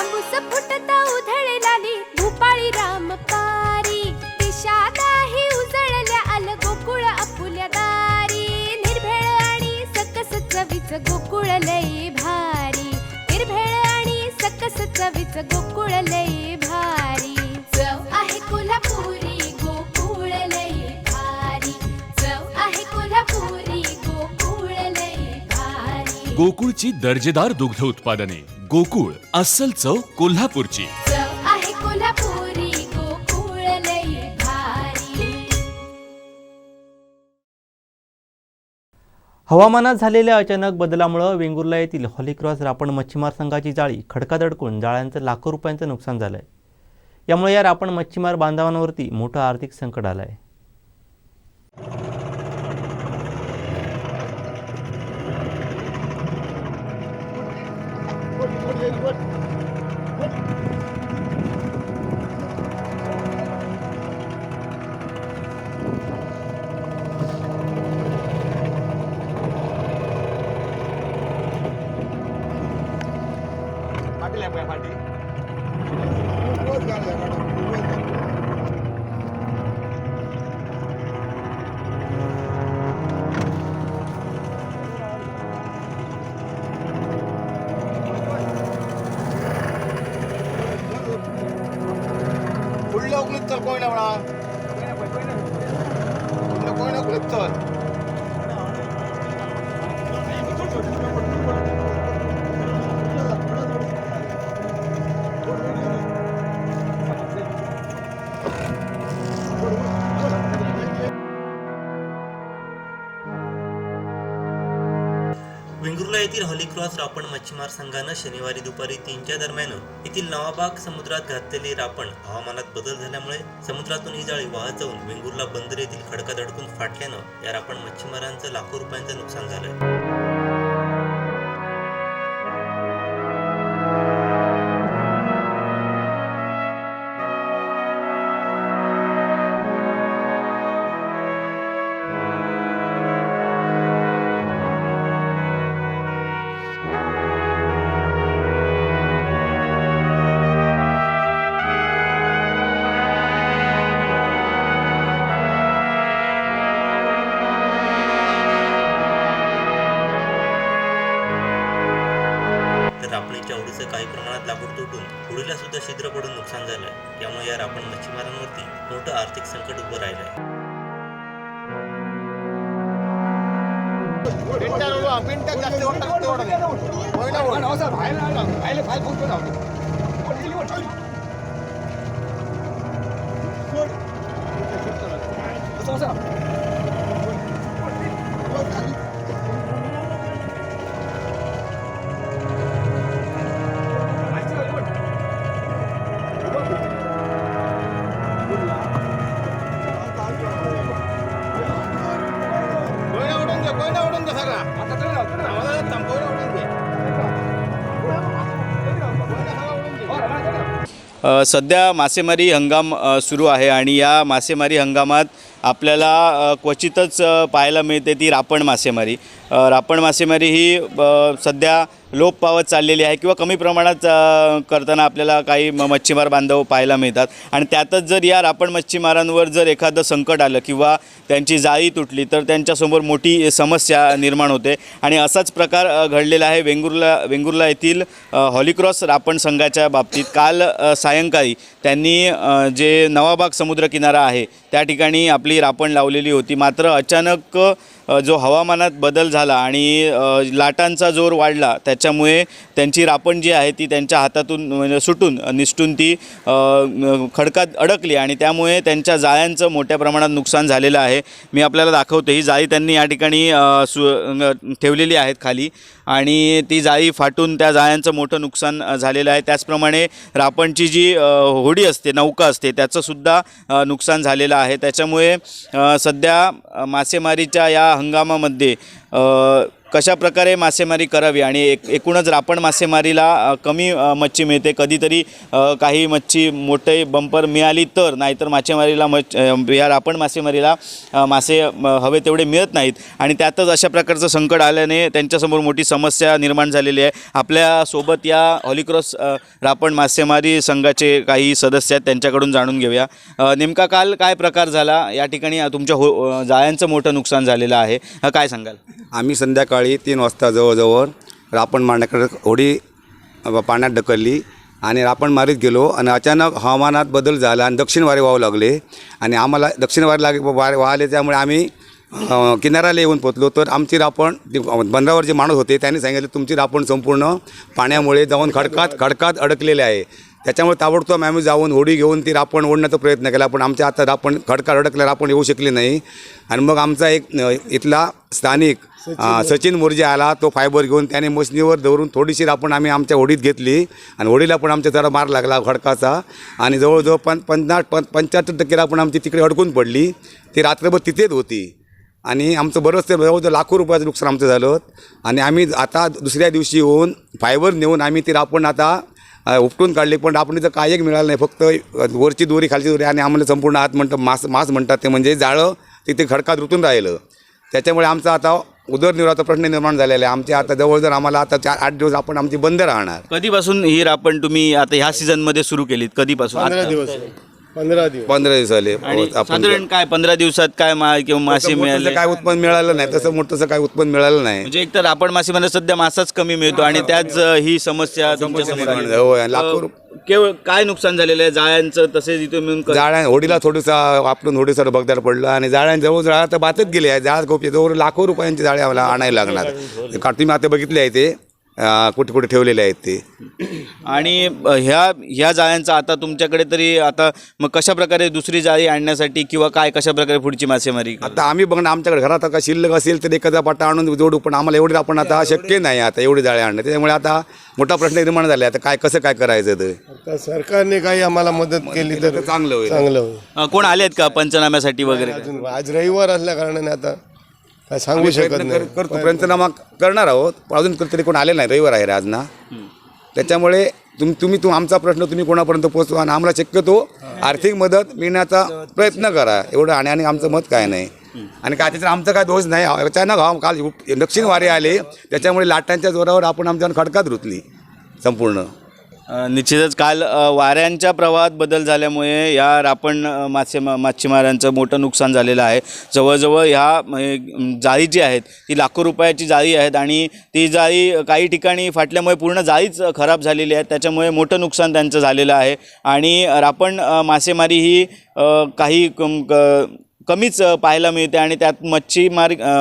तांबूस फुटता उधळलाली भूपाळी रामपारी दिशा नाही उजळल्या आल गोकुळ आपुल्या दारी निर्भेळ आणि सकस चवीच गोकुळ लई भारी निर्भेळ आणि सकस चवीच गोकुळ लई भारी चव आहे कोल्हापुरी गोकुळ लई भारी चव आहे कोल्हापुरी गोकुळ लई भारी गोकुळची दर्जेदार दुग्ध उत्पादने गोकुळ अस्सल चव कोल्हापूरची चव आहे कोल्हापुरी गोकुळ लई भारी। हवामानात झालेल्या अचानक बदलामुळे वेंगुर्ला येथील हॉलीक्रॉस रापण मच्छीमार संघाची जाळी खडकात अडकून जाळ्यांचं लाखो रुपयांचं नुकसान झालं आहे। यामुळे या रापण मच्छीमार बांधवांवरती मोठं आर्थिक संकट आलं आहे। वेंगुर्ला येथील हॉलीक्रॉस रापण मच्छीमार संघानं शनिवारी दुपारी 3च्या दरम्यान येथील नवाबाग समुद्रात घातलेली रापण हवामानात बदल झाल्यामुळे समुद्रातून ही जाळी वाहत जाऊन वेंगुर्ला बंदर येथील खडकात अडकून फाटल्यानं या रापण मच्छीमारांचं लाखो रुपयांचं नुकसान झालंय। रापणीच्या होडीचं काही प्रमाणात लाकूड तुटून होडीला सुद्धा छिद्र पडून नुकसान झालंय। त्यामुळे या रापण मच्छीमारांवरती मोठं आर्थिक संकट उभं राहिलंय। सध्या मासेमारी हंगाम सुरू आहे आणि या मासेमारी हंगामात आपल्याला क्वचितच पाहायला मिळते ती रापण मासेमारी। रापण मासेमारी ही सध्या लोप पावत चाललेली आहे किंवा कमी प्रमाणात करताना आपल्याला काही मच्छीमार बांधव पाहायला मिळतात आणि त्यातच जर या रापण मच्छीमारांवर जर एखादं संकट आलं किंवा त्यांची जाळी तुटली तर त्यांच्यासमोर मोठी समस्या निर्माण होते आणि असाच प्रकार घडलेला आहे वेंगुर्ला येथील हॉलीक्रॉस रापण संघाच्या बाबतीत। काल सायंकाळी त्यांनी जे नवाबाग समुद्रकिनारा आहे त्या ठिकाणी आपली रापण लावलेली होती, मात्र अचानक जो हवामानात बदल झाला आणि लाटांचा जोर वाढला त्याच्यामुळे त्यांची रापण जी आहे ती त्यांच्या हातातून सुटून निसटून ती खडकात अडकली आणि त्यामुळे त्यांच्या जाळ्यांचं मोठ्या प्रमाणात नुकसान झालेलं आहे। मी आपल्याला दाखवते, ही जाळी त्यांनी या ठिकाणी ठेवलेली आहेत खाली आणि ती जाळी फाटून त्या जाळ्यांचं मोठं नुकसान झालेलं आहे। त्याचप्रमाणे रापणची जी होडी असते, नौका असते, त्याचंसुद्धा नुकसान झालेलं आहे। त्याच्यामुळे सध्या मासेमारीच्या या हंगामामध्ये कशा प्रकारे मासेमारी करावी आणि एकूणच रापण मासेमारीला कमी मच्छी मिळते, कधीतरी काही मच्छी मोठे बंपर मिळाली तर, नाहीतर मासेमारीला या रापण मासेमारीला मासे हवे तेवढे मिळत नाहीत आणि त्यातच अशा प्रकारचं संकट आल्याने त्यांच्यासमोर मोठी समस्या निर्माण झालेली आहे. आपल्यासोबत या हॉलीक्रॉस रापण मासेमारी संघाचे काही सदस्य आहेत, त्यांच्याकडून जाणून घेऊया. नेमका काल काय प्रकार झाला, या ठिकाणी तुमच्या जाळ्यांचं मोठं नुकसान झालेलं आहे, काय सांगाल? आम्ही संध्याकाळी 3 वाजता जवळजवळ रापण मारण्याकडे होडी पाण्यात ढकलली आणि रापण मारीत गेलो आणि अचानक हवामानात बदल झाला आणि दक्षिण वारे वाहू लागले आणि आम्हाला दक्षिण वारे वाहले, त्यामुळे आम्ही किनाऱ्याला येऊन पोचलो. तर आमची रापण बंदरावर जे माणूस होते त्यांनी सांगितलं तुमची रापण संपूर्ण पाण्यामुळे जाऊन खडकात अडकलेले आहे. त्याच्यामुळे ताबडतोब आम्ही जाऊन होडी घेऊन ती रापण ओढण्याचा प्रयत्न केला, पण आमच्या आता रापण खडकात अडकल्या रापण येऊ शकली नाही. आणि मग आमचा एक इथला स्थानिक सचिन मोर्जे आला, तो फायबर घेऊन त्याने मशनीवर धरून थोडीशी रापण आम्ही आमच्या होडीत घेतली आणि होडीला पण आमच्या जरा मार लागला खडकाचा आणि जवळजवळ 75% रापण आमची तिकडे अडकून पडली. ती रात्रभर तिथेच होती आणि आमचं बरंचसं जवळजवळ लाखो रुपयाचं नुकसान आमचं झालं. आणि आम्ही आता दुसऱ्या दिवशी येऊन फायबर नेऊन आम्ही ती रापण आता उपटून काढली, पण रापणीचं काय एक मिळालं नाही, फक्त वरची दोरी खालची दोरी आणि आम्हाला संपूर्ण आत म्हणतात मास म्हणतात ते, म्हणजे जाळं तिथे खडकात रुतून राहिलं. त्याच्यामुळे आमचा आता उदरनिर्वाहाचा प्रश्न निर्माण झालेला आहे. आमच्या आता जवळजवळ आम्हाला आता 4-8 दिवस आपण आमची बंद राहणार. कधीपासून ही रापण तुम्ही आता ह्या सीझनमध्ये सुरू केलीत, कधीपासून? 15 दिवस झाले. आणि साधारण काय 15 दिवसात काय किंवा मासे मिळाले? काय उत्पन्न मिळालं नाही, तसं मोठंसं काय उत्पन्न मिळालं नाही. म्हणजे एक तर रापण मासेमध्ये सध्या मासाच कमी मिळतो आणि त्याच ही समस्या तुमच्या समोर आली. होय, लाखो केवळ काय नुकसान झालेलं आहे जाळ्यांचं, तसेच इथे मिळून जाळ्या होडीला थोडंसं आपलं होडीसर बगदार पडलं आणि जाळ्या जवळ जाळ्या तर बातच गेले आहे. जाळ्या खूप जवळ लाखो रुपयांची जाळ्या आम्हाला आणायला लागणार. तुम्ही आता बघितले आहे ते कुठे कुठे ठेवलेले आहेत ते. आणि ह्या जाळ्यांचा आता तुमच्याकडे तरी आता मग कशा प्रकारे दुसरी जाळी आणण्यासाठी किंवा काय कशा प्रकारे पुढची मासेमारी? आता आम्ही बघणं आमच्याकडे घरात का शिल्लक असेल तर एखादा पाटा आणून जोडू, पण आम्हाला एवढे आपण आता शक्य नाही आता एवढी जाळी आणणं. त्याच्यामुळे आता मोठा प्रश्न निर्माण झाला. आता कसं काय करायचं ते आता सरकारने काही आम्हाला मदत केली तर चांगलं होईल. कोण आले आहेत का पंचनाम्यासाठी वगैरे? आज रविवार असल्या कारणाने आता काय सांगू शकत नाही. करतो पंचनामा करणार आहोत, पण अजून तरी कोण आले नाही. रविवार आहे आज ना, त्याच्यामुळे तुम्ही आमचा प्रश्न तुम्ही कोणापर्यंत पोहोचवा आणि आम्हाला शक्यतो आर्थिक मदत मिळण्याचा प्रयत्न करा, एवढं. आणि आमचं मत काय नाही आणि काय त्याच्यात आमचा काय दोष नाही. अचानक काल दक्षिण वारे आले, त्याच्यामुळे लाटांच्या जोरावर आपण आमच्या खडकात रुतली संपूर्ण. निश्चितच काल वाऱ्यांच्या प्रवाहात बदल झाल्यामुळे या रापण मच्छीमारांचं मोठं नुकसान झालेलं आहे. जवळजवळ ह्या जाळी जी आहेत ती लाखो रुपयाची जाळी आहेत आणि ती जाळी काही ठिकाणी फाटल्यामुळे पूर्ण जाळीच खराब झालेली आहे. त्याच्यामुळे मोठं नुकसान त्यांचं झालेलं आहे. आणि रापण मासेमारी ही काही कमीच पाहायला मिळते आणि त्यात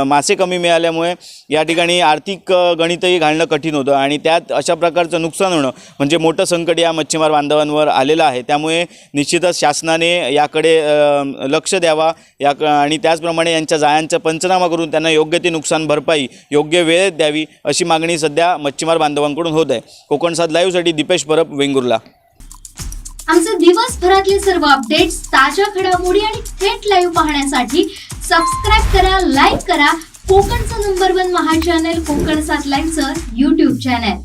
मासे कमी मिळाल्यामुळे या ठिकाणी आर्थिक गणितही घालणं कठीण होतं आणि त्यात अशा प्रकारचं नुकसान होणं म्हणजे मोठं संकट या मच्छीमार बांधवांवर आलेलं आहे. त्यामुळे निश्चितच शासनाने याकडे लक्ष द्यावा आणि त्याचप्रमाणे यांच्या जाळ्यांचा पंचनामा करून त्यांना योग्य ती नुकसान भरपाई योग्य वेळेत द्यावी अशी मागणी सध्या मच्छीमार बांधवांकडून होत आहे. कोकण 7 लाईव्हसाठी दीपेश परब, वेंगुर्ला. आमचे दिवसभरातले सर्व अपडेट्स, ताज्या घडामोडी आणि थेट लाईव्ह पाहण्यासाठी सबस्क्राईब करा, लाईक करा कोकणचं नंबर 1 महा चॅनल कोकण 7 लाईव्हचं YouTube चॅनल.